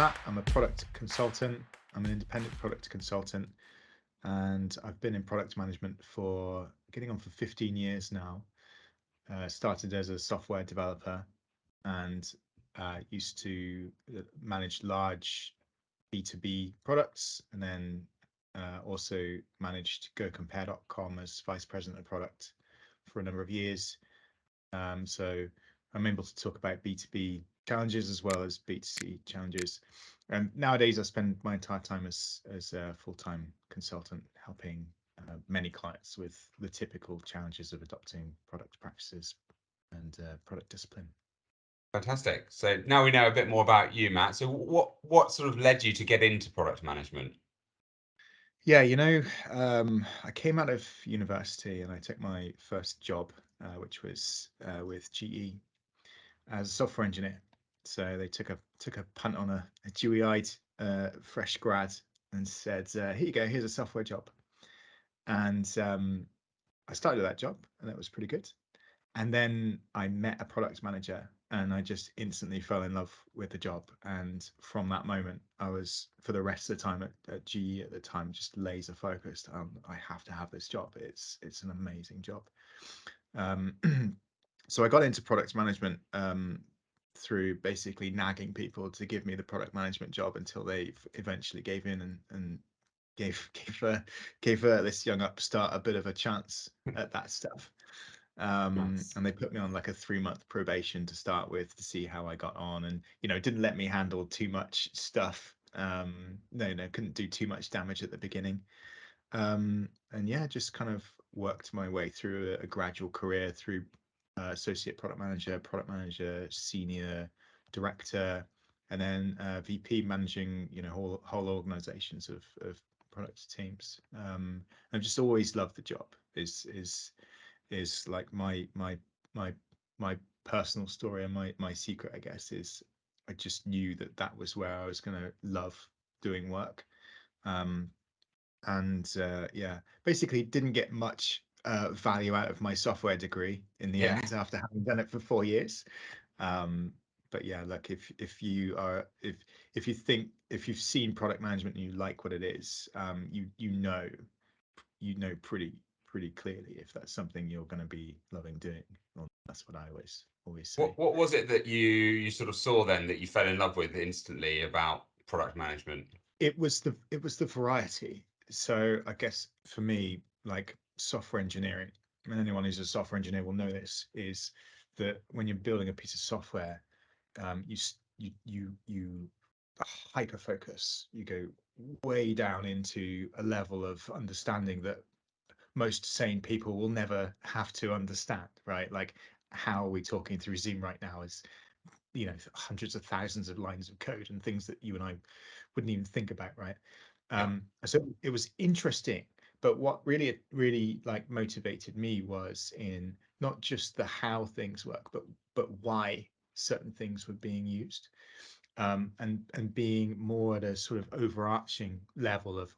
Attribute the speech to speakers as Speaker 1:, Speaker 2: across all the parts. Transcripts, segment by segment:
Speaker 1: Matt. I'm a product consultant. I'm an independent product consultant, and I've been in product management for getting on for 15 years now. Started as a software developer and used to manage large B2B products, and then also managed GoCompare.com as vice president of product for a number of years. So I'm able to talk about B2B challenges as well as B2C challenges. And nowadays, I spend my entire time as a full-time consultant, helping many clients with the typical challenges of adopting product practices and product discipline.
Speaker 2: Fantastic. So now we know a bit more about you, Matt. So what sort of led you to get into product management?
Speaker 1: Yeah, I came out of university and I took my first job, which was with GE as a software engineer. So they took a punt on a dewy-eyed fresh grad and said, "Here you go. Here's a software job." And I started that job, and that was pretty good. And then I met a product manager, and I just instantly fell in love with the job. And from that moment, I was, for the rest of the time at GE at the time, just laser focused on I have to have this job. It's an amazing job. Um, so I got into product management through basically nagging people to give me the product management job until they eventually gave in and gave this young upstart a bit of a chance at that stuff.
Speaker 2: Nice.
Speaker 1: And they put me on like a 3-month probation to start with to see how I got on, and didn't let me handle too much stuff. No, couldn't do too much damage at the beginning. And yeah, just kind of worked my way through a gradual career through associate product manager, senior director, and then VP, managing whole organizations of product teams. I've just always loved the job. Is like my my personal story, and my secret, I guess, is I just knew that was where I was going to love doing work. Um, and yeah, basically didn't get much value out of my software degree in the
Speaker 2: Yeah.
Speaker 1: end after having done it for 4 years. Um, but yeah, look, if you've seen product management and you like what it is, you know pretty clearly if that's something you're going to be loving doing. Well, that's what I always say.
Speaker 2: What was it that you sort of saw then that you fell in love with instantly about product management?
Speaker 1: It was the variety. So I guess for me, like software engineering, and anyone who's a software engineer will know this, is that when you're building a piece of software, you hyper focus. You go way down into a level of understanding that most sane people will never have to understand, right? Like, how are we talking through Zoom right now is hundreds of thousands of lines of code and things that you and I wouldn't even think about, right?
Speaker 2: Yeah.
Speaker 1: So it was interesting, but what really like motivated me was in not just the how things work, but why certain things were being used, and being more at a sort of overarching level of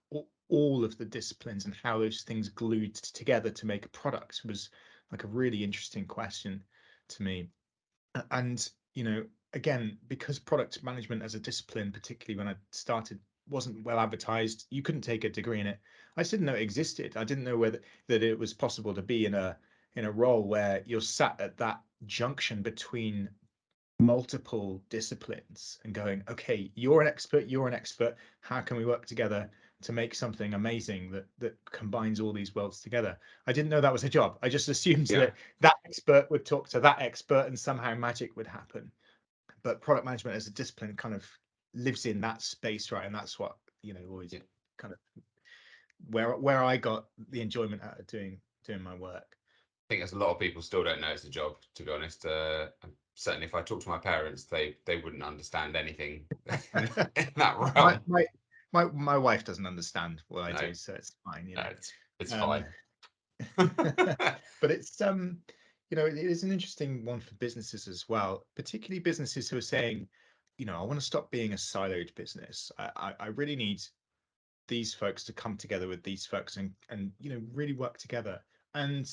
Speaker 1: all of the disciplines and how those things glued together to make a product was like a really interesting question to me. And again, because product management as a discipline, particularly when I started, wasn't well advertised, you couldn't take a degree in it. I just didn't know it existed. I didn't know whether that it was possible to be in a role where you're sat at that junction between multiple disciplines and going, okay, you're an expert, how can we work together to make something amazing that combines all these worlds together? I didn't know that was a job. I just assumed
Speaker 2: Yeah.
Speaker 1: that expert would talk to that expert and somehow magic would happen. But product management as a discipline kind of lives in that space, right? And that's what always
Speaker 2: Yeah.
Speaker 1: kind of where I got the enjoyment out of doing my work.
Speaker 2: I think there's a lot of people still don't know it's a job, to be honest. Certainly, if I talk to my parents, they wouldn't understand anything in that
Speaker 1: my
Speaker 2: realm.
Speaker 1: my my wife doesn't understand what I
Speaker 2: No,
Speaker 1: do, so it's fine,
Speaker 2: no, it's
Speaker 1: Um,
Speaker 2: fine.
Speaker 1: but it is an interesting one for businesses as well, particularly businesses who are saying, I want to stop being a siloed business. I really need these folks to come together with these folks and really work together. And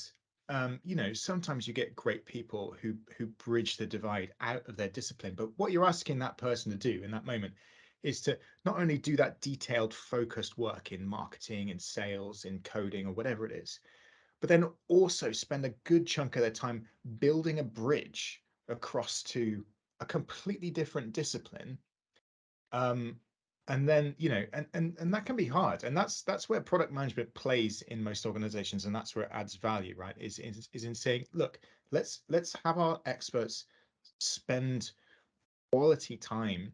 Speaker 1: sometimes you get great people who bridge the divide out of their discipline. But what you're asking that person to do in that moment is to not only do that detailed, focused work in marketing, in sales, in coding, or whatever it is, but then also spend a good chunk of their time building a bridge across to a completely different discipline. um, and then, and that can be hard, and that's where product management plays in most organizations, and that's where it adds value, right? Is in saying, look, let's have our experts spend quality time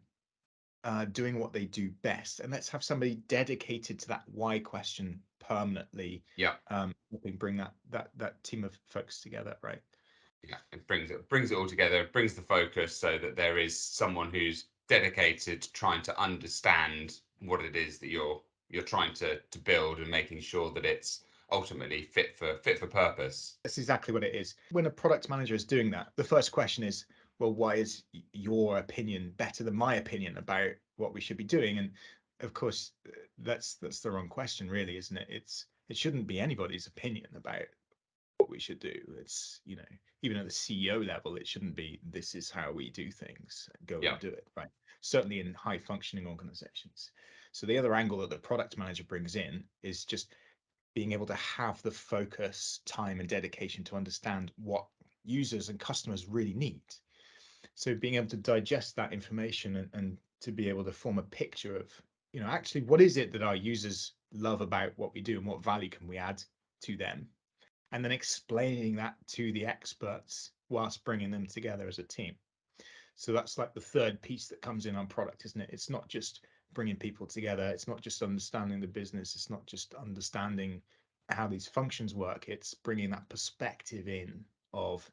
Speaker 1: doing what they do best, and let's have somebody dedicated to that why question permanently,
Speaker 2: Yeah.
Speaker 1: helping bring that team of folks together, right?
Speaker 2: Yeah, it brings it all together, it brings the focus so that there is someone who's dedicated to trying to understand what it is that you're trying to build, and making sure that it's ultimately fit for purpose.
Speaker 1: That's exactly what it is. When a product manager is doing that, the first question is, well, why is your opinion better than my opinion about what we should be doing? And of course, that's the wrong question, really, isn't it? It shouldn't be anybody's opinion about what we should do. It's, even at the CEO level, it shouldn't be, this is how we do things, go
Speaker 2: Yeah,
Speaker 1: and do it, right? Certainly in high functioning organizations. So the other angle that the product manager brings in is just being able to have the focus, time, and dedication to understand what users and customers really need. So being able to digest that information, and to be able to form a picture of, actually, what is it that our users love about what we do, and what value can we add to them, and then explaining that to the experts whilst bringing them together as a team. So that's like the third piece that comes in on product, isn't it? It's not just bringing people together. It's not just understanding the business. It's not just understanding how these functions work. It's bringing that perspective in of,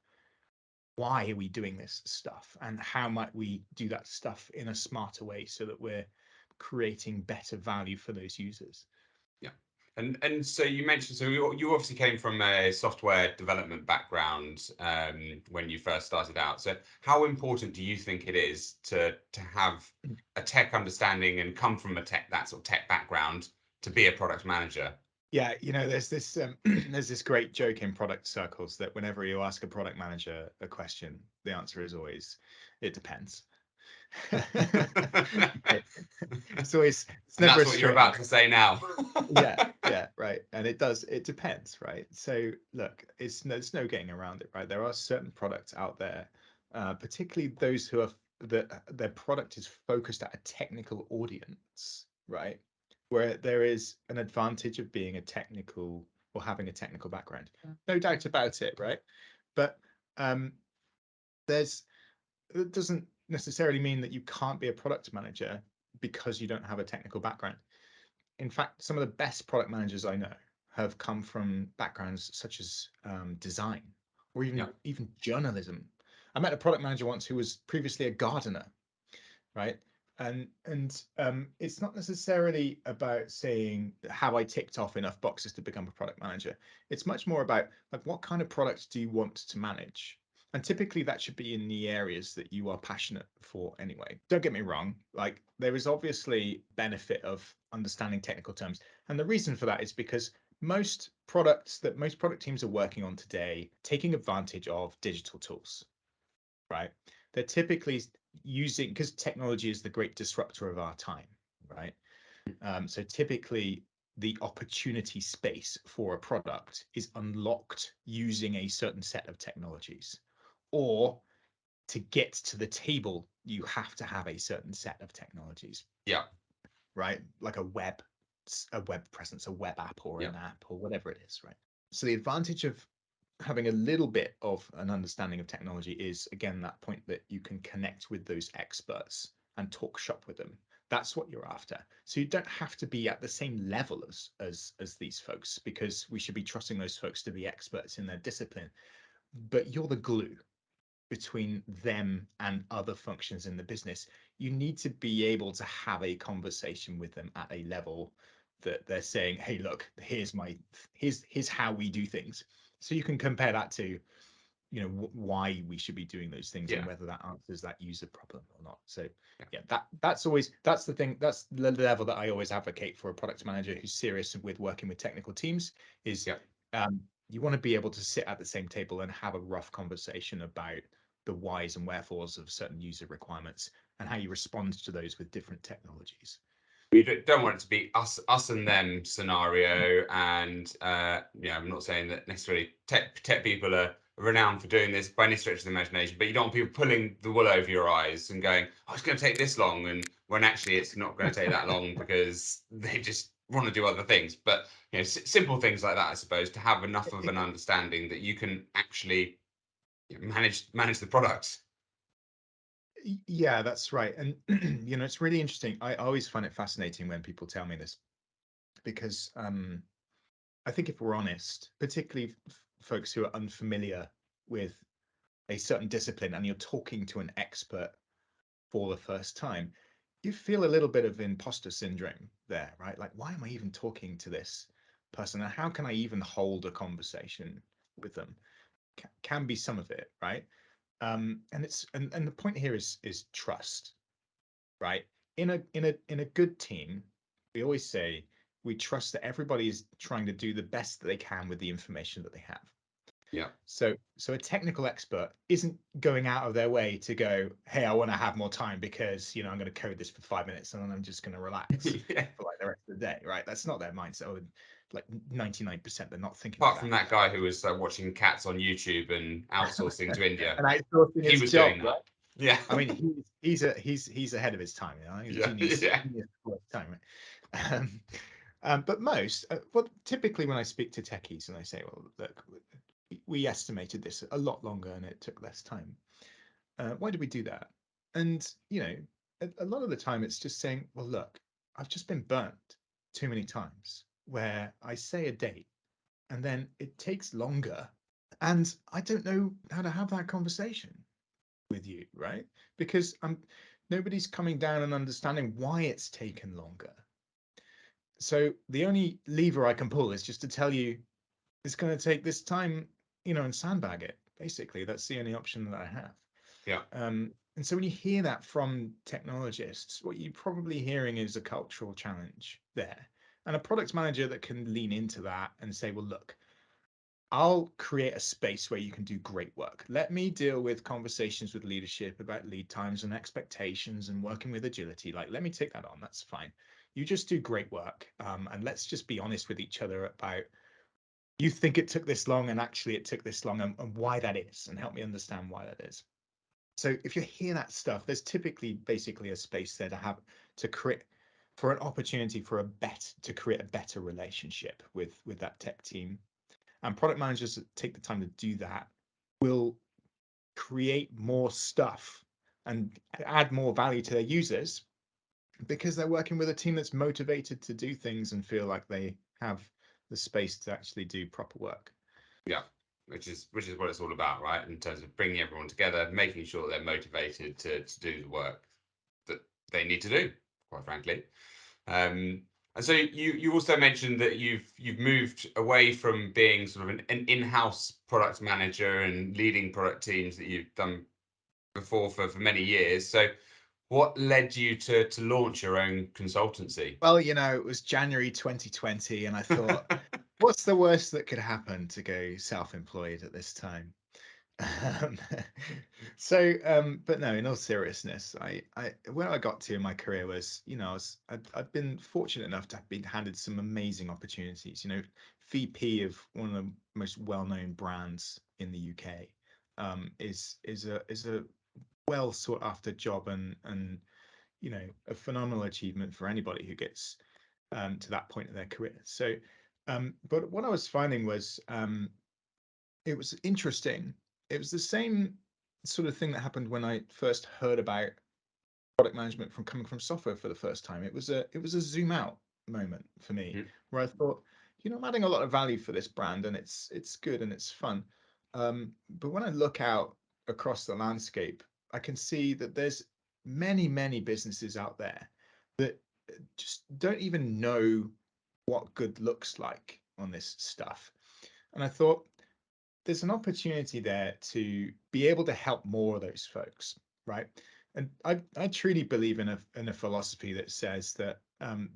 Speaker 1: why are we doing this stuff, and how might we do that stuff in a smarter way so that we're creating better value for those users.
Speaker 2: yeah. And so you mentioned, so you obviously came from a software development background when you first started out. So how important do you think it is to have a tech understanding and come from that sort of tech background to be a product manager?
Speaker 1: Yeah, there's this there's this great joke in product circles that whenever you ask a product manager a question, the answer is always, it depends. Right? It's
Speaker 2: And
Speaker 1: never a
Speaker 2: that's what you're
Speaker 1: straight
Speaker 2: about
Speaker 1: answer.
Speaker 2: to say now.
Speaker 1: Yeah, yeah, right. And it depends, right? So look, there's no getting around it, right? There are certain products out there, particularly those who are that their product is focused at a technical audience, right? Where there is an advantage of being a technical, or having a technical background. No doubt about it, right? But um, there's it doesn't necessarily mean that you can't be a product manager because you don't have a technical background. In fact, some of the best product managers I know have come from backgrounds such as design, or
Speaker 2: Yeah,
Speaker 1: even journalism. I met a product manager once who was previously a gardener, right? And it's not necessarily about saying, have I ticked off enough boxes to become a product manager? It's much more about, like, what kind of products do you want to manage? And typically that should be in the areas that you are passionate for anyway. Don't get me wrong, like, there is obviously benefit of understanding technical terms. And the reason for that is because most product teams are working on today, taking advantage of digital tools, right? They're typically using, because technology is the great disruptor of our time, right? So typically the opportunity space for a product is unlocked using a certain set of technologies, or to get to the table, you have to have a certain set of technologies,
Speaker 2: yeah,
Speaker 1: right? Like a web presence, a web app, or
Speaker 2: yeah,
Speaker 1: an app, or whatever it is, right? So the advantage of having a little bit of an understanding of technology is, again, that point that you can connect with those experts and talk shop with them. That's what you're after. So you don't have to be at the same level as these folks, because we should be trusting those folks to be experts in their discipline. But you're the glue between them and other functions in the business. You need to be able to have a conversation with them at a level that they're saying, hey, look, here's how we do things. So you can compare that to, why we should be doing those things, and
Speaker 2: yeah,
Speaker 1: whether that answers that user problem or not. So
Speaker 2: yeah,
Speaker 1: yeah, that's the thing. That's the level that I always advocate for a product manager who's serious with working with technical teams is,
Speaker 2: yeah.
Speaker 1: you want to be able to sit at the same table and have a rough conversation about the whys and wherefores of certain user requirements, and how you respond to those with different technologies.
Speaker 2: You don't want it to be us and them scenario. And I'm not saying that necessarily tech people are renowned for doing this by any stretch of the imagination, but you don't want people pulling the wool over your eyes and going, "Oh, it's going to take this long," and when actually it's not going to take that long because they just want to do other things. But simple things like that, I suppose, to have enough of an understanding that you can actually manage the product.
Speaker 1: Yeah, that's right. And it's really interesting. I always find it fascinating when people tell me this because I think if we're honest, particularly folks who are unfamiliar with a certain discipline and you're talking to an expert for the first time, you feel a little bit of imposter syndrome there, right? Like, why am I even talking to this person? And how can I even hold a conversation with them? Can be some of it, right? And the point here is trust, right? In a good team, we always say we trust that everybody is trying to do the best that they can with the information that they have.
Speaker 2: Yeah.
Speaker 1: So a technical expert isn't going out of their way to go, hey, I want to have more time because I'm going to code this for 5 minutes and then I'm just going to relax
Speaker 2: Yeah.
Speaker 1: for like the rest of the day, right? That's not their mindset. Or like 99%, they're not thinking like
Speaker 2: Apart
Speaker 1: that.
Speaker 2: from that guy who was watching cats on YouTube and outsourcing to India,
Speaker 1: And outsourcing
Speaker 2: he
Speaker 1: his
Speaker 2: was
Speaker 1: job,
Speaker 2: doing
Speaker 1: right?
Speaker 2: that. Yeah.
Speaker 1: I mean, he's ahead of his time. He's a
Speaker 2: Yeah.
Speaker 1: genius,
Speaker 2: Yeah.
Speaker 1: genius before his time, right? But well, typically when I speak to techies and I say, well, look, we estimated this a lot longer and it took less time. Why did we do that? And a lot of the time it's just saying, well, look, I've just been burnt too many times where I say a date and then it takes longer, and I don't know how to have that conversation with you, right? Because nobody's coming down and understanding why it's taken longer. So the only lever I can pull is just to tell you it's going to take this time, and sandbag it. Basically, that's the only option that I have.
Speaker 2: Yeah.
Speaker 1: And so when you hear that from technologists, what you're probably hearing is a cultural challenge there. And a product manager that can lean into that and say, well, look, I'll create a space where you can do great work. Let me deal with conversations with leadership about lead times and expectations and working with agility. Like, let me take that on. That's fine. You just do great work. And let's just be honest with each other about you think it took this long and actually it took this long, and why that is, and help me understand why that is. So if you hear that stuff, there's typically basically a space there to create for an opportunity for to create a better relationship with that tech team. And product managers that take the time to do that will create more stuff and add more value to their users because they're working with a team that's motivated to do things and feel like they have the space to actually do proper work.
Speaker 2: Yeah. Which is what it's all about, right? In terms of bringing everyone together, making sure they're motivated to do the work that they need to do, quite frankly. And so you also mentioned that you've moved away from being sort of an in-house product manager and leading product teams that you've done before for many years. So what led you to launch your own consultancy?
Speaker 1: Well, it was January 2020, and I thought, what's the worst that could happen to go self-employed at this time? Um, but no, in all seriousness, where I got to in my career was, I've been fortunate enough to have been handed some amazing opportunities. VP of one of the most well-known brands in the UK, is a well sought after job, and a phenomenal achievement for anybody who gets to that point of their career. So, but what I was finding was it was interesting. It was the same sort of thing that happened when I first heard about product management from coming from software for the first time. It was a zoom out moment for me
Speaker 2: Mhm.
Speaker 1: where I thought, I'm adding a lot of value for this brand and it's good and it's fun. But when I look out across the landscape, I can see that there's many, many businesses out there that just don't even know what good looks like on this stuff. And I thought, there's an opportunity there to be able to help more of those folks, right? And I truly believe in a philosophy that says that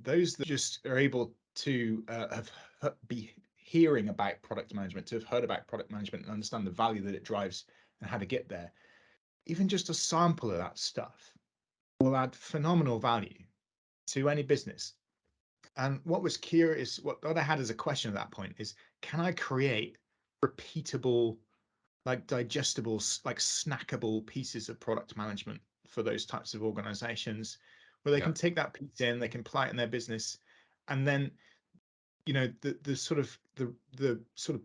Speaker 1: those that just are able to be hearing about product management, to have heard about product management and understand the value that it drives and how to get there, even just a sample of that stuff will add phenomenal value to any business. And what was curious, what I had as a question at that point is, can I create repeatable, like digestible, like snackable pieces of product management for those types of organizations where they
Speaker 2: Yeah,
Speaker 1: can take that piece in, they can apply it in their business, and then the sort of the sort of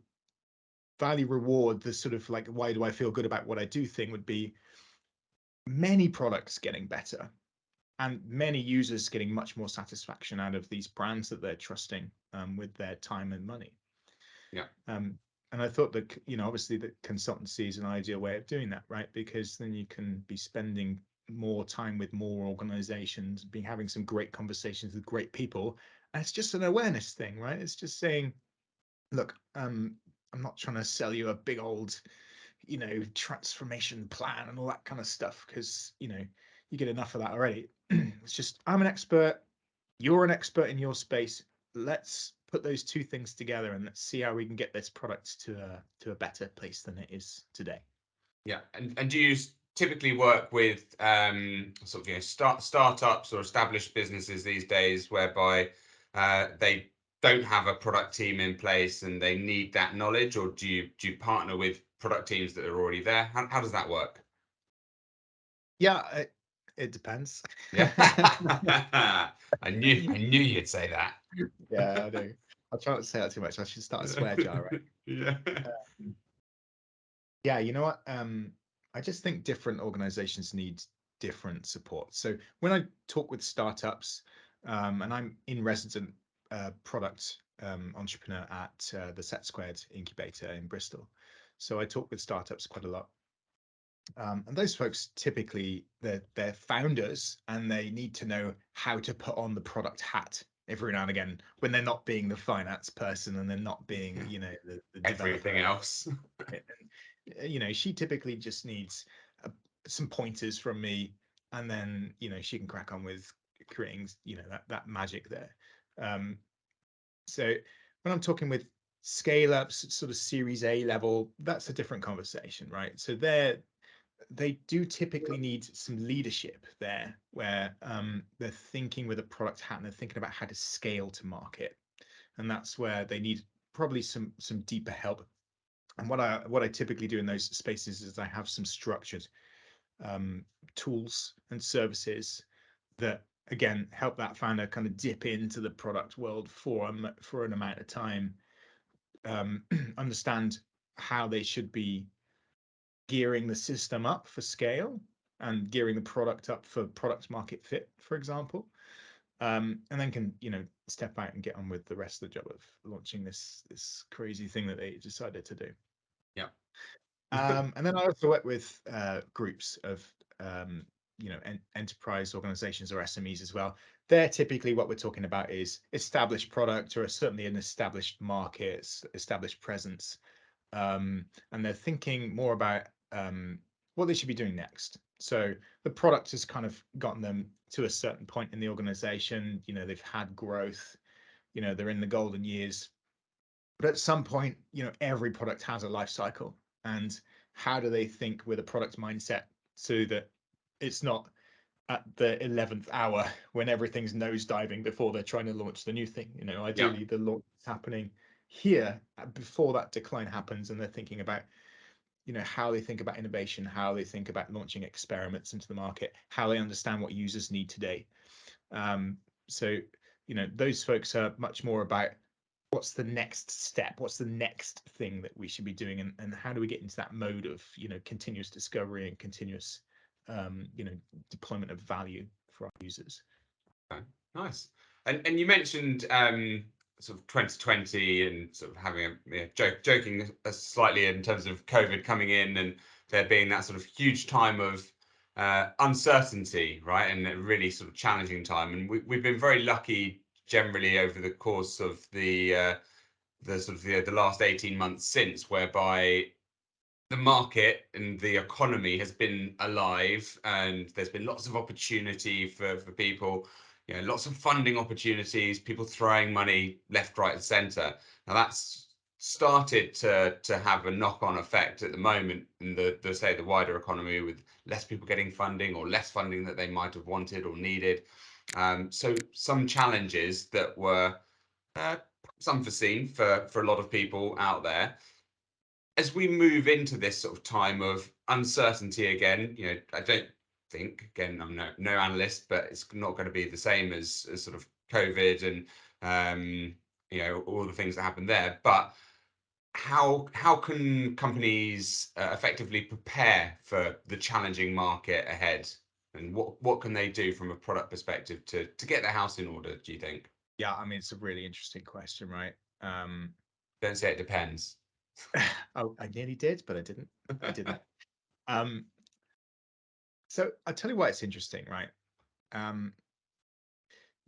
Speaker 1: value reward, the sort of like why do I feel good about what I do thing would be many products getting better and many users getting much more satisfaction out of these brands that they're trusting with their time and money.
Speaker 2: yeah,
Speaker 1: Um, and I thought that, obviously that consultancy is an ideal way of doing that, right? Because then you can be spending more time with more organizations, be having some great conversations with great people. And it's just an awareness thing, right? It's just saying, look, I'm not trying to sell you a big old, transformation plan and all that kind of stuff, because, you get enough of that already. It's just, I'm an expert, you're an expert in your space. Let's put those two things together and let's see how we can get this product to a better place than it is today.
Speaker 2: yeah. And do you typically work with sort of startups or established businesses these days, whereby they don't have a product team in place and they need that knowledge, or do you partner with product teams that are already there? How does that work?
Speaker 1: Yeah, it depends.
Speaker 2: Yeah. I knew you'd say that.
Speaker 1: Yeah, I do. I'll try not to say that too much. I should start a swear jar, right?
Speaker 2: Yeah.
Speaker 1: Um, yeah, you know what? I just think different organizations need different support. So when I talk with startups, and I'm in resident product entrepreneur at the Set Squared incubator in Bristol. So I talk with startups quite a lot. And those folks typically they're founders and they need to know how to put on the product hat every now and again when they're not being the finance person and they're not being, the
Speaker 2: Everything
Speaker 1: developer.
Speaker 2: else.
Speaker 1: And, she typically just needs uh, some pointers from me, and then she can crack on with creating that magic there. Um, so when I'm talking with scale ups, sort of Series A level, that's a different conversation, right? So they do typically need some leadership there, where they're thinking with a product hat and they're thinking about how to scale to market, and that's where they need probably some deeper help. And what I typically do in those spaces is I have some structured um, tools and services that again help that founder kind of dip into the product world for an amount of time, um, understand how they should be gearing the system up for scale and gearing the product up for product market fit, for example, and then can step out and get on with the rest of the job of launching this crazy thing that they decided to do.
Speaker 2: Yeah.
Speaker 1: And then I also work with groups of enterprise organizations or SMEs as well. They're typically what we're talking about is established product or certainly an established market, established presence, and they're thinking more about what they should be doing next. So the product has kind of gotten them to a certain point in the organization. They've had growth. They're in the golden years. But at some point, every product has a life cycle. And how do they think with a product mindset so that it's not at the 11th hour when everything's nosediving before they're trying to launch the new thing?
Speaker 2: Yeah.
Speaker 1: Ideally, the launch is happening here before that decline happens, and they're thinking about how they think about innovation, how they think about launching experiments into the market, how they understand what users need today. So those folks are much more about what's the next step, what's the next thing that we should be doing, and how do we get into that mode of continuous discovery and continuous deployment of value for our users.
Speaker 2: Okay, nice. And you mentioned sort of 2020 and sort of having joking slightly in terms of COVID coming in and there being that sort of huge time of uncertainty, right? And a really sort of challenging time. And we've been very lucky generally over the course of the sort of the last 18 months since, whereby the market and the economy has been alive and there's been lots of opportunity for people, lots of funding opportunities, people throwing money left, right, and center. Now that's started to have a knock-on effect at the moment in the say the wider economy, with less people getting funding or less funding that they might have wanted or needed. So some challenges that were uh, unforeseen for a lot of people out there. As we move into this sort of time of uncertainty again, I don't think, again, I'm no analyst, but it's not going to be the same as sort of COVID and all the things that happened there. But how can companies effectively prepare for the challenging market ahead, and what can they do from a product perspective to get their house in order, do you think?
Speaker 1: Yeah, I mean, it's a really interesting question, right?
Speaker 2: Don't say it depends.
Speaker 1: Oh, I nearly did, but I didn't. Um, so I'll tell you why it's interesting, right? Um,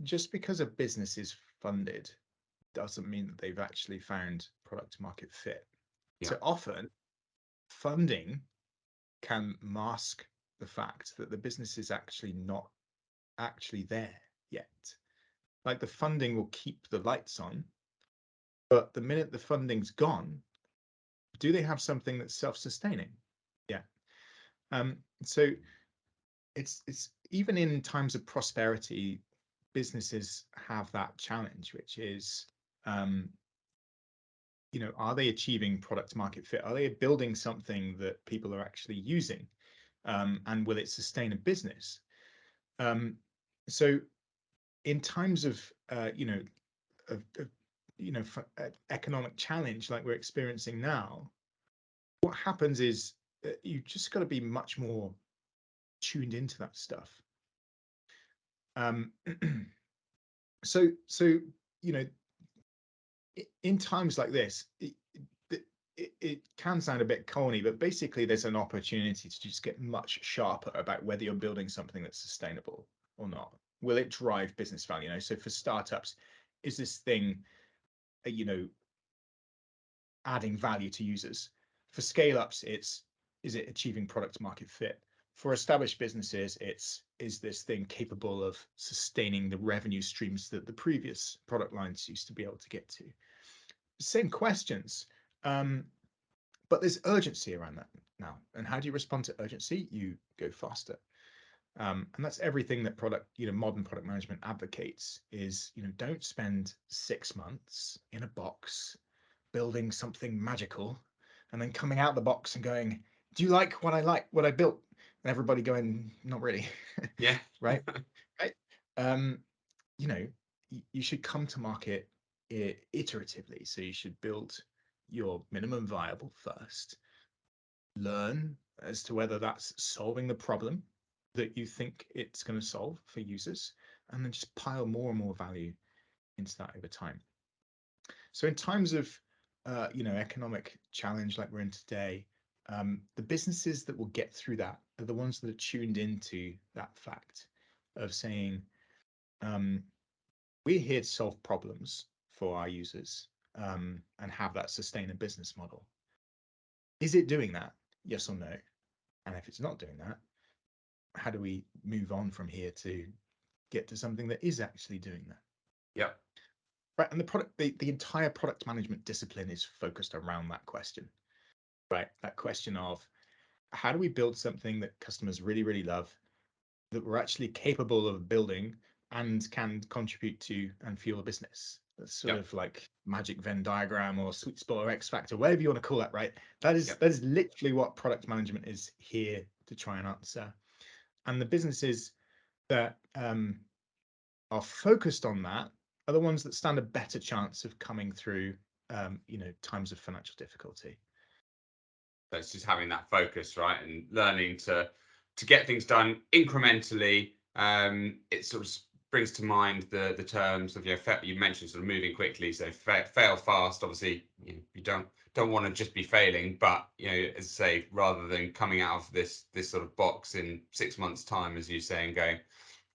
Speaker 1: just because a business is funded doesn't mean that they've actually found product market fit.
Speaker 2: Yeah,
Speaker 1: So often funding can mask the fact that the business is actually not actually there yet. Like the funding will keep the lights on, but the minute the funding's gone, do they have something that's self-sustaining? Yeah. So it's even in times of prosperity, businesses have that challenge, which is, um, are they achieving product market fit? Are they building something that people are actually using? And will it sustain a business? Um, so in times of, of economic challenge like we're experiencing now, what happens is you just got to be much more tuned into that stuff. Um, so you know, in times like this, it can sound a bit corny, but basically there's an opportunity to just get much sharper about whether you're building something that's sustainable or not. Will it drive business value? So for startups, is this thing, you know, adding value to users? For scale ups, it's, is it achieving product market fit? For established businesses, it's, is this thing capable of sustaining the revenue streams that the previous product lines used to be able to get to? Same questions, um, but there's urgency around that now. And how do you respond to urgency? You go faster. And that's everything that modern product management advocates is, don't spend 6 months in a box building something magical and then coming out the box and going, do you like what I built? And everybody going, not really.
Speaker 2: yeah,
Speaker 1: Right. Right. Um, you know, you should come to market iteratively. So you should build your minimum viable first, learn as to whether that's solving the problem that you think it's going to solve for users, and then just pile more and more value into that over time. So in times of economic challenge like we're in today, the businesses that will get through that are the ones that are tuned into that fact of saying, um, we're here to solve problems for our users, and have that sustain a business model. Is it doing that? Yes or no? And if it's not doing that, how do we move on from here to get to something that is actually doing that?
Speaker 2: yeah,
Speaker 1: Right. And the entire product management discipline is focused around that question, right? That question of how do we build something that customers really, really love, that we're actually capable of building and can contribute to and fuel a business. That's sort
Speaker 2: yeah,
Speaker 1: of like magic Venn diagram or sweet spot or X factor, whatever you want to call that, right? That
Speaker 2: yeah.
Speaker 1: is that is literally what product management is here to try and answer. And the businesses that are focused on that are the ones that stand a better chance of coming through, times of financial difficulty.
Speaker 2: So it's just having that focus, right, and learning to get things done incrementally. It sort of brings to mind the terms of, you mentioned sort of moving quickly, so fail fast. Obviously, you don't want to just be failing, but as I say, rather than coming out of this sort of box in 6 months' time, as you say, and going,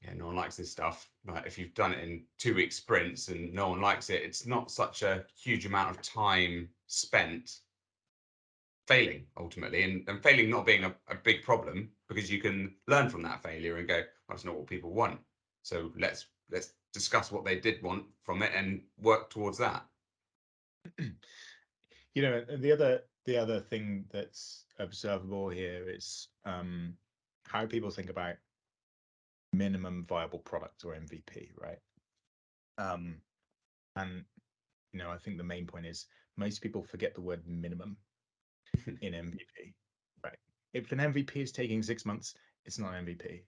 Speaker 2: yeah, no one likes this stuff. But if you've done it in 2 week sprints and no one likes it, it's not such a huge amount of time spent failing ultimately, and failing not being a big problem, because you can learn from that failure and go, well, that's not what people want, so let's discuss what they did want from it and work towards that.
Speaker 1: and the other thing that's observable here is how people think about minimum viable product or MVP, right? Um, and I think the main point is most people forget the word minimum in MVP, right? If an MVP is taking 6 months, it's not an MVP.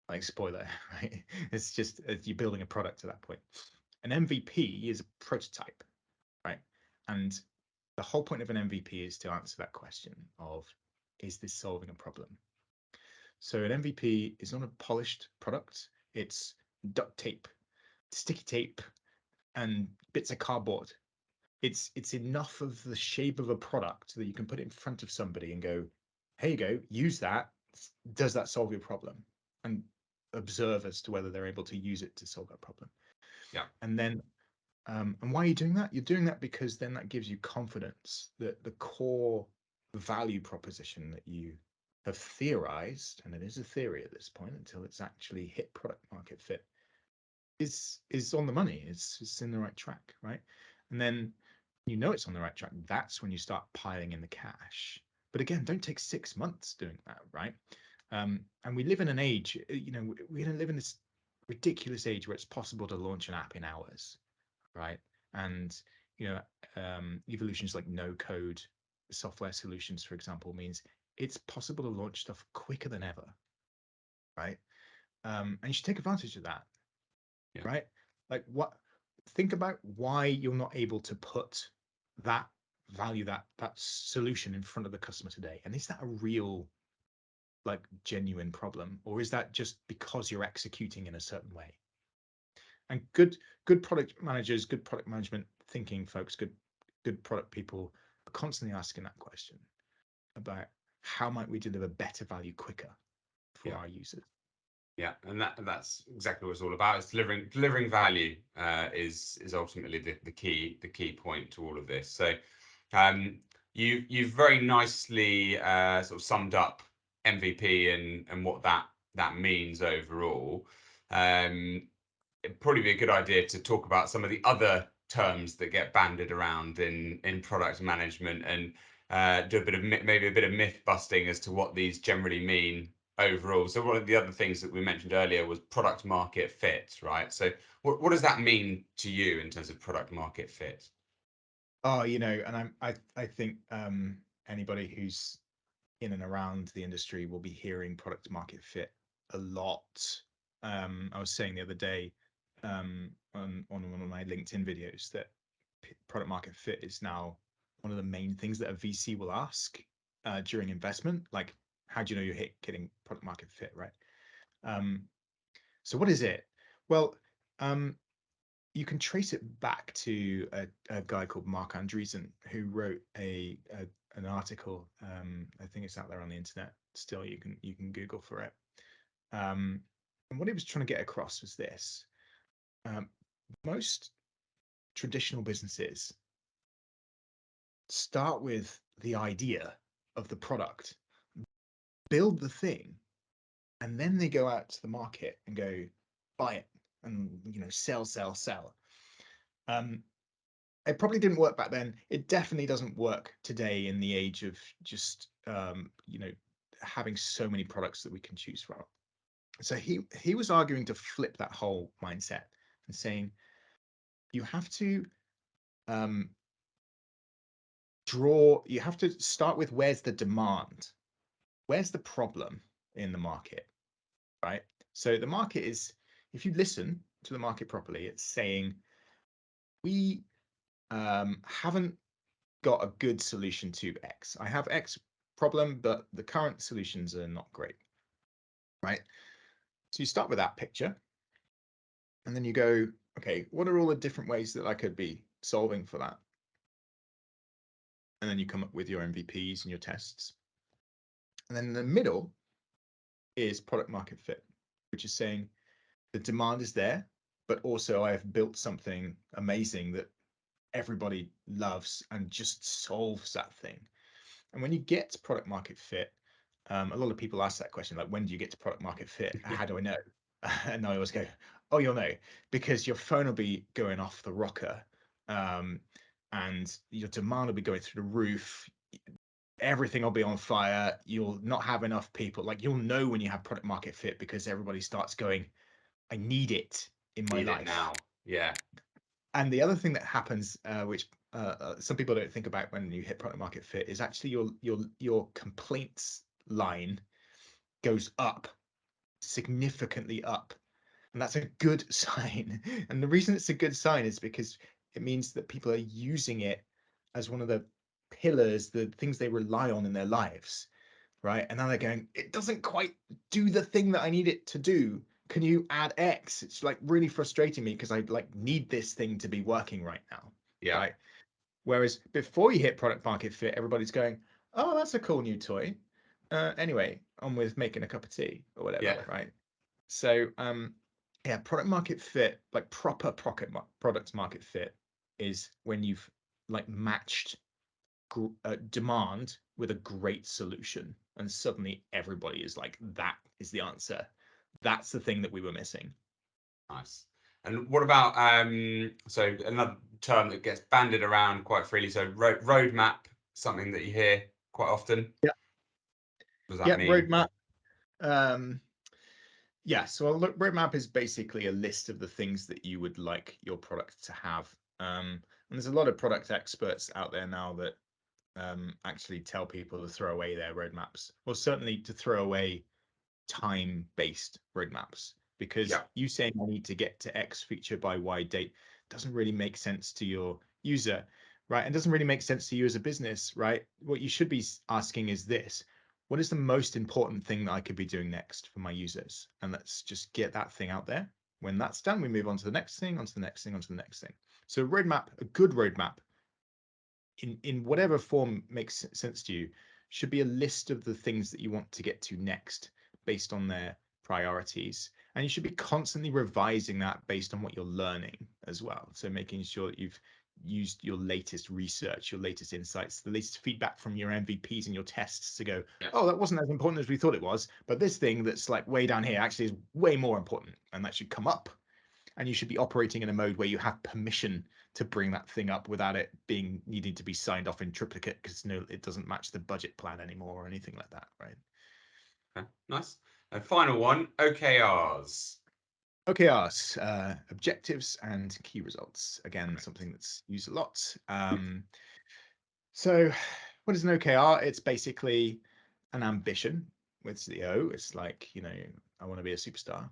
Speaker 1: Like spoiler, right? It's just you're building a product at that point. An MVP is a prototype, right? And the whole point of an MVP is to answer that question of, is this solving a problem? So an MVP is not a polished product. It's duct tape, sticky tape, and bits of cardboard. It's enough of the shape of a product that you can put it in front of somebody and go, here you go, use that. Does that solve your problem? And observe as to whether they're able to use it to solve that problem.
Speaker 2: Yeah,
Speaker 1: And then, and why are you doing that? You're doing that because then that gives you confidence that the core value proposition that you have theorized, and it is a theory at this point until it's actually hit product market fit, is on the money. It's in the right track, right? And then it's on the right track. That's when you start piling in the cash. But again, don't take 6 months doing that, right? And we live in an age, we're going to live in this ridiculous age where it's possible to launch an app in hours, right? And you know, evolutions like no code software solutions, for example, means it's possible to launch stuff quicker than ever, right? And you should take advantage of that,
Speaker 2: yeah,
Speaker 1: right? Like what? Think about why you're not able to put that value, that solution in front of the customer today, and is that a real, like, genuine problem, or is that just because you're executing in a certain way? And good product managers, good product management thinking folks, good product people are constantly asking that question about how might we deliver better value quicker for
Speaker 2: yeah.
Speaker 1: our users.
Speaker 2: Yeah, and that's exactly what it's all about. It's delivering value is ultimately the key point to all of this. So um, you've very nicely sort of summed up MVP and what that means overall. It'd probably be a good idea to talk about some of the other terms that get bandied around in product management and do a bit of maybe a bit of myth busting as to what these generally mean overall. So one of the other things that we mentioned earlier was product market fit, right? So what does that mean to you in terms of product market fit?
Speaker 1: Oh, and I think anybody who's in and around the industry will be hearing product market fit a lot. I was saying the other day on one of my LinkedIn videos that product market fit is now one of the main things that a VC will ask during investment. Like, how do you know you're getting product market fit, right? Um, so what is it? Well, um, you can trace it back to a guy called Mark Andreessen who wrote an article. I think it's out there on the internet still. You can Google for it. Um, and what he was trying to get across was this: um, most traditional businesses start with the idea of the product, build the thing, and then they go out to the market and go buy it and sell, sell, sell. Um, it probably didn't work back then. It definitely doesn't work today in the age of just having so many products that we can choose from. So he was arguing to flip that whole mindset and saying you have to um, you have to start with where's the demand, where's the problem in the market, right? So the market is, if you listen to the market properly, it's saying we haven't got a good solution to X. I have X problem, but the current solutions are not great, right? So you start with that picture, and then you go, okay, what are all the different ways that I could be solving for that? And then you come up with your MVPs and your tests. And then in the middle is product market fit, which is saying the demand is there, but also I have built something amazing that everybody loves and just solves that thing. And when you get to product market fit, a lot of people ask that question, like, when do you get to product market fit?
Speaker 2: Yeah,
Speaker 1: How do I know? And I always go, oh, you'll know because your phone will be going off the rocker. Um, and your demand will be going through the roof. Everything will be on fire. You'll not have enough people. Like you'll know when you have product market fit because everybody starts going, I need it in my
Speaker 2: Need it
Speaker 1: life.
Speaker 2: now. Yeah.
Speaker 1: And the other thing that happens, which some people don't think about when you hit product market fit, is actually your complaints line goes up, significantly up, and that's a good sign. And the reason it's a good sign is because it means that people are using it as one of the pillars, the things they rely on in their lives, right? And now they're going, it doesn't quite do the thing that I need it to do. Can you add X? It's like really frustrating me because I like need this thing to be working right now,
Speaker 2: Yeah.
Speaker 1: right? Whereas before you hit product market fit, everybody's going, oh, that's a cool new toy. Anyway, on with making a cup of tea or whatever,
Speaker 2: Yeah.
Speaker 1: right? So yeah, product market fit, like proper product market fit, is when you've like matched demand with a great solution, and suddenly everybody is like, that is the answer. That's the thing that we were missing.
Speaker 2: Nice. And what about so another term that gets bandied around quite freely, so roadmap, something that you hear quite often.
Speaker 1: Yeah,
Speaker 2: What does that
Speaker 1: yeah,
Speaker 2: mean?
Speaker 1: roadmap. Um, Yeah, so a roadmap is basically a list of the things that you would like your product to have. And there's a lot of product experts out there now that actually tell people to throw away their roadmaps, or certainly to throw away time-based roadmaps, because
Speaker 2: Yeah.
Speaker 1: you saying I need to get to X feature by Y date doesn't really make sense to your user, right? And doesn't really make sense to you as a business, right? What you should be asking is this: what is the most important thing that I could be doing next for my users? And let's just get that thing out there. When that's done, we move on to the next thing, onto the next thing, onto the next thing. So roadmap, a good roadmap, in whatever form makes sense to you, should be a list of the things that you want to get to next based on their priorities. And you should be constantly revising that based on what you're learning as well. So making sure that you've used your latest research, your latest insights, the latest feedback from your MVPs and your tests to go,
Speaker 2: Yeah.
Speaker 1: oh, that wasn't as important as we thought it was, but this thing that's like way down here actually is way more important, and that should come up. And you should be operating in a mode where you have permission to bring that thing up without it being needing to be signed off in triplicate because no, it doesn't match the budget plan anymore or anything like that, right?
Speaker 2: Okay. Nice. And final one, OKRs.
Speaker 1: OKRs, objectives and key results. Again,
Speaker 2: Correct.
Speaker 1: something that's used a lot. So, what is an OKR? It's basically an ambition with the O. It's like, I want to be a superstar.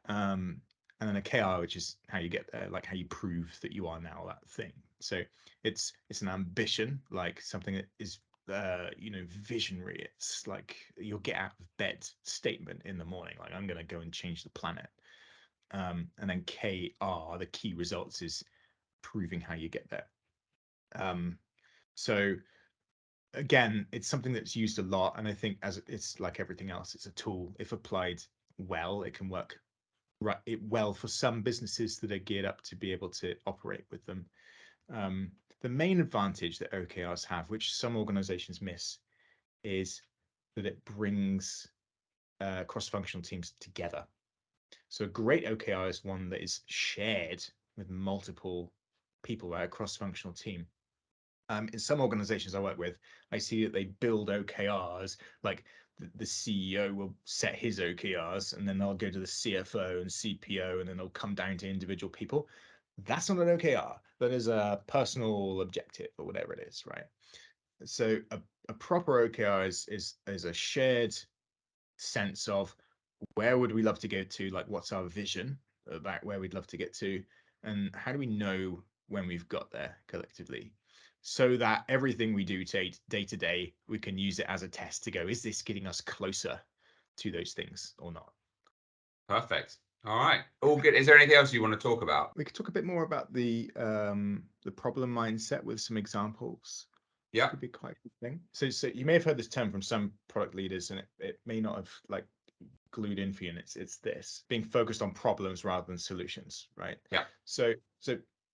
Speaker 1: um, and then a KR, which is how you get there, like how you prove that you are now that thing. So it's an ambition, like something that is visionary. It's like you'll get out of bed statement in the morning, like I'm gonna go and change the planet. And then KR, the key results, is proving how you get there. So again, it's something that's used a lot, and I think as it's like everything else, it's a tool. If applied well, it can work well for some businesses that are geared up to be able to operate with them. Um, the main advantage that OKRs have, which some organizations miss, is that it brings cross-functional teams together. So a great OKR is one that is shared with multiple people, right? A cross-functional team. In some organizations I work with, I see that they build OKRs, like the CEO will set his OKRs and then they'll go to the CFO and CPO and then they'll come down to individual people. That's not an OKR. That is a personal objective or whatever it is, right? So a proper OKR is a shared sense of where would we love to go to, like what's our vision about where we'd love to get to, and how do we know when we've got there collectively, so that everything we do day to day, we can use it as a test to go, is this getting us closer to those things or not?
Speaker 2: Perfect. All right. All good. Is there anything else you want to talk about?
Speaker 1: We could talk a bit more about the problem mindset with some examples.
Speaker 2: Yeah.
Speaker 1: Could be quite a good thing. So you may have heard this term from some product leaders, and it may not have like glued in for you, and it's this being focused on problems rather than solutions, right?
Speaker 2: Yeah.
Speaker 1: So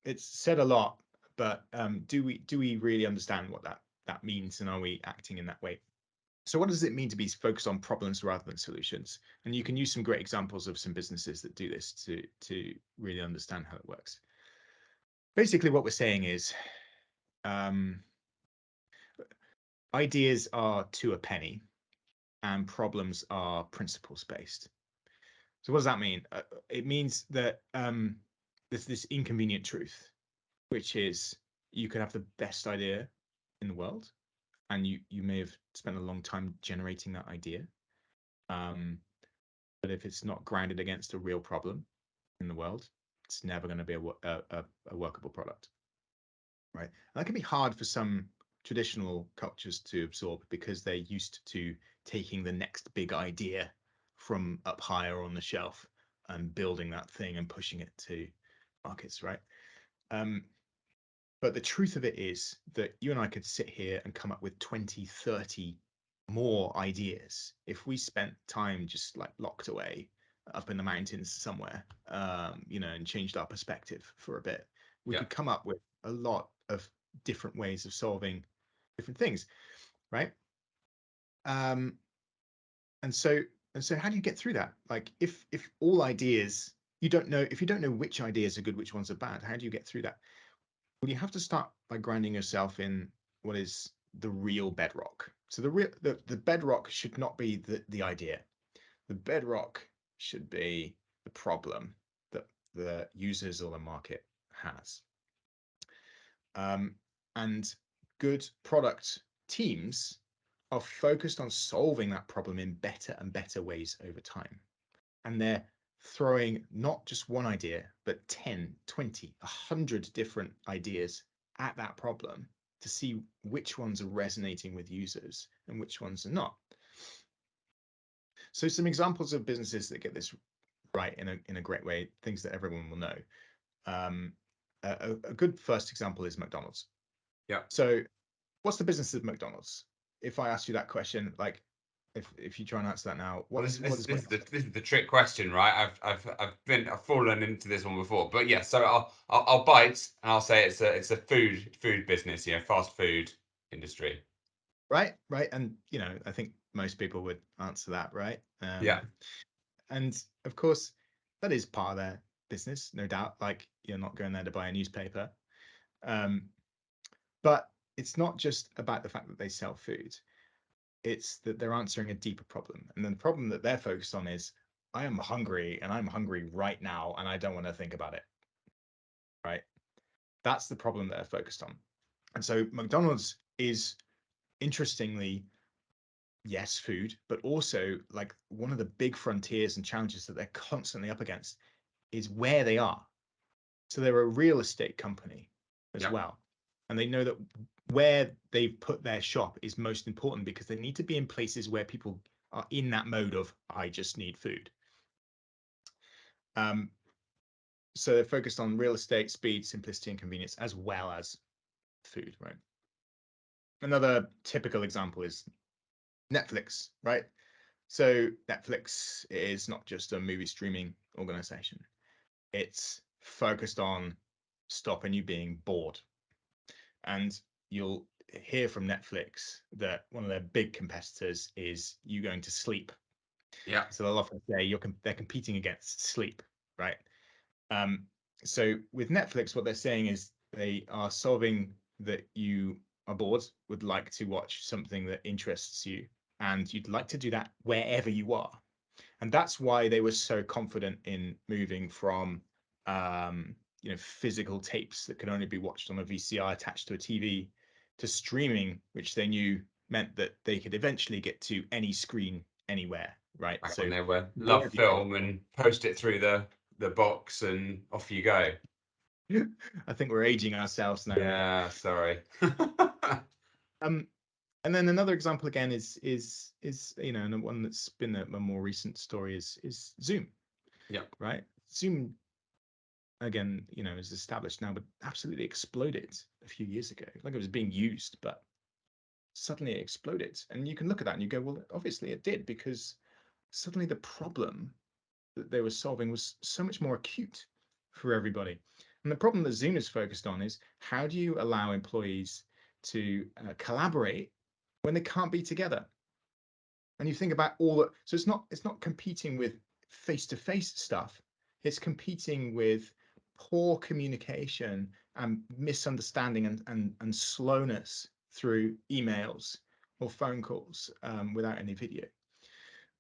Speaker 1: it's said a lot, but do we really understand what that means, and are we acting in that way? So what does it mean to be focused on problems rather than solutions? And you can use some great examples of some businesses that do this to really understand how it works. Basically, what we're saying is um, ideas are to a penny, and problems are principles based. So what does that mean? It means that there's this inconvenient truth, which is you could have the best idea in the world, and you may have spent a long time generating that idea. Um, but if it's not grounded against a real problem in the world, it's never going to be a workable product, right? And that can be hard for some traditional cultures to absorb because they're used to taking the next big idea from up higher on the shelf and building that thing and pushing it to markets, right? Um, but the truth of it is that you and I could sit here and come up with 20, 30 more ideas if we spent time just like locked away up in the mountains somewhere, and changed our perspective for a bit. We
Speaker 2: Yeah.
Speaker 1: could come up with a lot of different ways of solving different things, right? Um, and so and so, how do you get through that? Like, if all ideas if you don't know which ideas are good, which ones are bad, how do you get through that? Well, you have to start by grounding yourself in what is the real bedrock. So the bedrock should not be the idea. The bedrock should be the problem that the users or the market has. Um, and good product teams are focused on solving that problem in better and better ways over time. And they're throwing not just one idea, but 10, 20, 100 different ideas at that problem to see which ones are resonating with users and which ones are not. So some examples of businesses that get this right in a great way, things that everyone will know. Um, a good first example is McDonald's.
Speaker 2: Yeah.
Speaker 1: So what's the business of McDonald's? If I ask you that question, like if you try and answer that now,
Speaker 2: Well,
Speaker 1: what is McDonald's?
Speaker 2: this is the trick question, right? I've fallen into this one before, but yeah. So I'll bite and I'll say it's a food business, fast food industry.
Speaker 1: Right, and I think most people would answer that, right?
Speaker 2: Yeah.
Speaker 1: And of course, that is part of their business, no doubt. Like you're not going there to buy a newspaper, um, but it's not just about the fact that they sell food. It's that they're answering a deeper problem, and then the problem that they're focused on is I am hungry, and I'm hungry right now, and I don't want to think about it. Right, that's the problem that they're focused on. And so McDonald's is interestingly yes, food, but also like one of the big frontiers and challenges that they're constantly up against is where they are. So they're a real estate company as
Speaker 2: Yeah.
Speaker 1: well. And they know that where they've put their shop is most important because they need to be in places where people are in that mode of, I just need food. Um, so they're focused on real estate, speed, simplicity, and convenience, as well as food, right? Another typical example is Netflix, right? So Netflix is not just a movie streaming organization. It's focused on stopping you being bored. And you'll hear from Netflix that one of their big competitors is you going to sleep.
Speaker 2: Yeah.
Speaker 1: So they'll often say they're competing against sleep, right? Um, so with Netflix, what they're saying is they are solving that you are bored, would like to watch something that interests you, and you'd like to do that wherever you are. And that's why they were so confident in moving from physical tapes that could only be watched on a VCR attached to a TV to streaming, which they knew meant that they could eventually get to any screen anywhere, right?
Speaker 2: Back when
Speaker 1: So
Speaker 2: they were love
Speaker 1: wherever you
Speaker 2: film and post it through the box and off you go.
Speaker 1: are. I think we're aging ourselves now, mate.
Speaker 2: Yeah, sorry.
Speaker 1: Um, and then another example again is and one that's been a more recent story is Zoom,
Speaker 2: Yeah.
Speaker 1: right? Zoom again, is established now, but absolutely exploded a few years ago. Like it was being used, but suddenly it exploded. And you can look at that and you go, well, obviously it did because suddenly the problem that they were solving was so much more acute for everybody. And the problem that Zoom is focused on is how do you allow employees to collaborate when they can't be together? And you think about all that. So it's not competing with face-to-face stuff. It's competing with poor communication and misunderstanding and slowness through emails or phone calls without any video.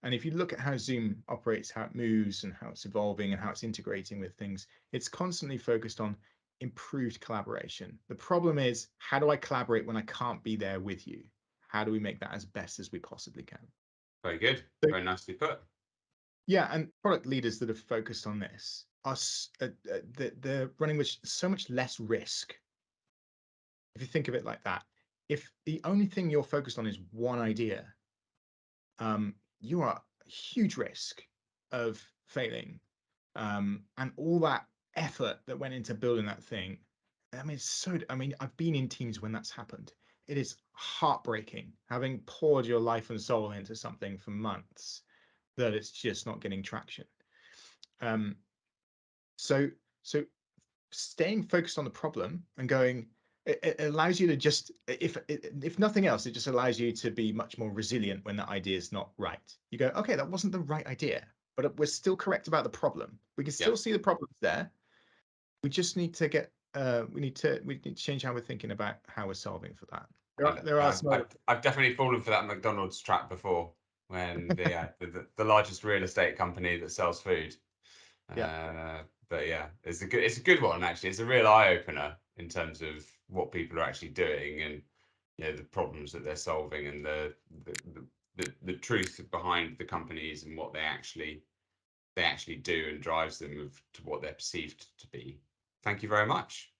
Speaker 1: And if you look at how Zoom operates, how it moves and how it's evolving and how it's integrating with things, it's constantly focused on improved collaboration. The problem is, how do I collaborate when I can't be there with you? How do we make that as best as we possibly can?
Speaker 2: Very good.
Speaker 1: So,
Speaker 2: Very nicely put.
Speaker 1: yeah, and product leaders that have focused on this are they're running with so much less risk. If you think of it like that, if the only thing you're focused on is one idea, you are a huge risk of failing. And all that effort that went into building that thing, I mean, I mean, I've been in teams when that's happened. It is heartbreaking having poured your life and soul into something for months that it's just not getting traction. Um, so, so staying focused on the problem and going, it allows you to just, if nothing else, it just allows you to be much more resilient when that idea is not right. You go, okay, that wasn't the right idea, but we're still correct about the problem. We can
Speaker 2: Yeah.
Speaker 1: still see the problems there. We just need to get, we need to change how we're thinking about how we're solving for that. There are
Speaker 2: I've,
Speaker 1: some other,
Speaker 2: I've, I've definitely fallen for that McDonald's trap before when the largest real estate company that sells food.
Speaker 1: yeah,
Speaker 2: But yeah, it's a good one actually. It's a real eye opener in terms of what people are actually doing and the problems that they're solving and the truth behind the companies and what they actually do and drives them to what they're perceived to be. Thank you very much.